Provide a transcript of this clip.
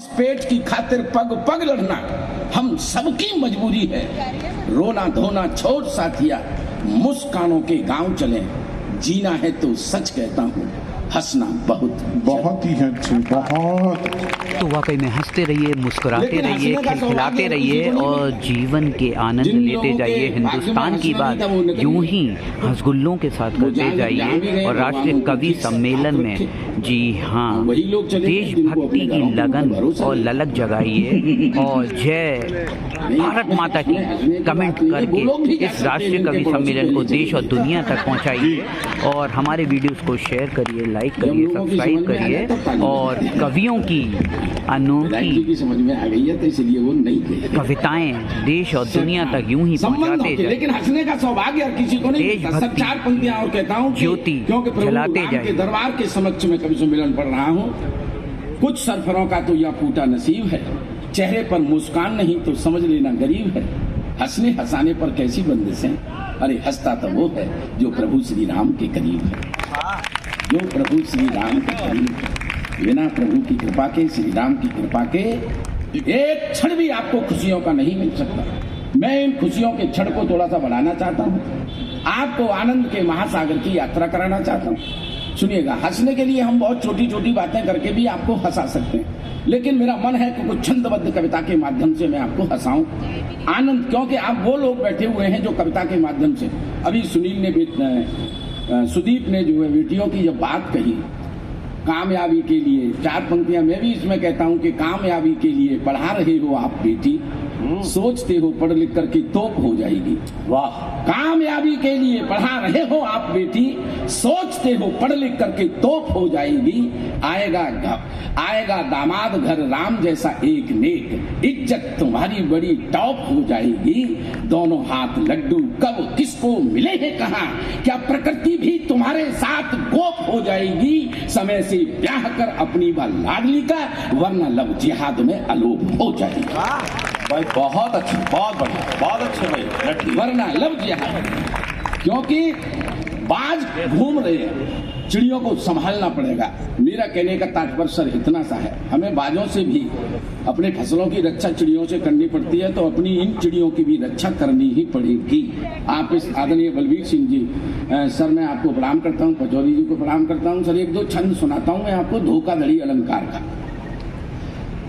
पेट की खातिर पग पग लड़ना हम सबकी मजबूरी है। रोना धोना छोड़ साथिया, मुस्कानों के गांव चले। जीना है तो सच कहता हूँ, हंसना बहुत ही अच्छे, बहुत। तो वाकई में हंसते रहिए, मुस्कुराते रहिए, खिलखिलाते रहिए और जीवन के आनंद लेते जाइए। हिंदुस्तान की बात यूं ही हंसगुल्लों के साथ करते जाइए। और राष्ट्रीय कवि सम्मेलन में जी हाँ, देशभक्ति की लगन और ललक जगाइए और जय भारत माता की कमेंट करके इस राष्ट्रीय कवि सम्मेलन को देश और दुनिया तक पहुंचाइए। और हमारे वीडियोस को शेयर करिए, लाइक करिए, सब्सक्राइब करिए और कवियों की अनोखी समझ में आ गई है तो इसलिए वो नहीं कविताएं देश और दुनिया तक यूं ही पहुंचाते जाए। लेकिन हंसने का सौभाग्य और किसी को नहीं। चार पंक्तियां और कहता हूँ, ज्योति जलाते जाए। दरबार के समक्ष में कवि सम्मेलन पढ़ रहा हूँ। कुछ सरफरों का तो यह फूटा नसीब है, चेहरे पर मुस्कान नहीं तो समझ लेना गरीब है। हंसने हंसाने पर कैसी बंदिशें, अरे हंसता तो वो है जो प्रभु श्री राम के करीब है, जो प्रभु श्री राम के करीब है। बिना प्रभु की कृपा के, श्री राम की कृपा के एक क्षण भी आपको खुशियों का नहीं मिल सकता। मैं इन खुशियों के क्षण को थोड़ा सा बढ़ाना चाहता हूँ, आपको आनंद के महासागर की यात्रा कराना चाहता हूँ। सुनिएगा, हंसने के लिए हम बहुत छोटी छोटी बातें करके भी आपको हंसा सकते हैं, लेकिन मेरा मन है कि कुछ छंदबद्ध कविता के माध्यम से मैं आपको हंसाऊं। आनंद, क्योंकि आप वो लोग बैठे हुए हैं जो कविता के माध्यम से, अभी सुदीप ने जो है बेटियों की जब बात कही कामयाबी के लिए, चार पंक्तियां मैं भी इसमें कहता हूं कि कामयाबी के लिए पढ़ा रहे हो आप बेटी, सोचते हो पढ़ लिख करके तोप हो जाएगी। वाह! कामयाबी के लिए पढ़ा रहे हो आप बेटी, सोचते हो पढ़ लिख करके तोप हो जाएगी। आएगा दामाद घर राम जैसा एक नेक, इज्जत तुम्हारी बड़ी टॉप हो जाएगी। दोनों हाथ लड्डू कब किसको मिले हैं कहाँ, क्या प्रकृति भी तुम्हारे साथ गोप हो जाएगी। समय से ब्याह कर अपनी लाडली का, वरना लव जिहाद में अलोप हो जाएगी। भाई बहुत अच्छे, बहुत बढ़िया, बहुत अच्छे भाई, वरना लव जिहाद। क्योंकि बाज घूम रहे हैं, चिड़ियों को संभालना पड़ेगा। मेरा कहने का तात्पर्य सर इतना सा है, हमें बाजों से भी अपने फसलों की रक्षा चिड़ियों से करनी पड़ती है, तो अपनी इन चिड़ियों की भी रक्षा करनी ही पड़ेगी। आप इस आदरणीय बलबीर सिंह जी सर, मैं आपको प्रणाम करता हूँ, पचौरी जी को प्रणाम करता हूँ। सर एक दो छंद सुनाता हूँ मैं आपको, धोखाधड़ी अलंकार का।